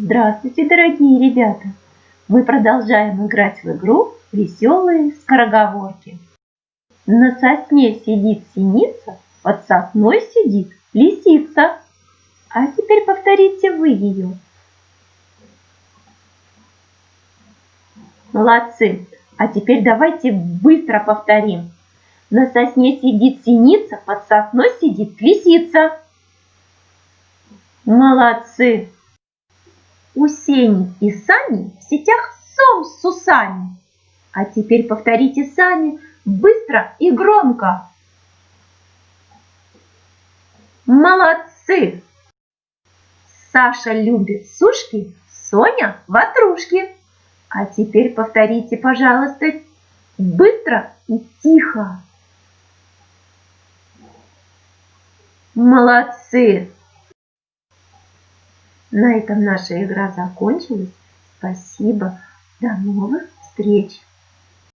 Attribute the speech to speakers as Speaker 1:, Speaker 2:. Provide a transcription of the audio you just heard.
Speaker 1: Здравствуйте, дорогие ребята! Мы продолжаем играть в игру «Веселые скороговорки». На сосне сидит синица, под сосной сидит лисица. А теперь повторите вы ее. Молодцы! А теперь давайте быстро повторим. На сосне сидит синица, под сосной сидит лисица. Молодцы! У Сени и Сани в сетях сом с усами. А теперь повторите сами быстро и громко. Молодцы! Саша любит сушки, Соня ватрушки. А теперь повторите, пожалуйста, быстро и тихо. Молодцы! На этом наша игра закончилась. Спасибо. До новых встреч!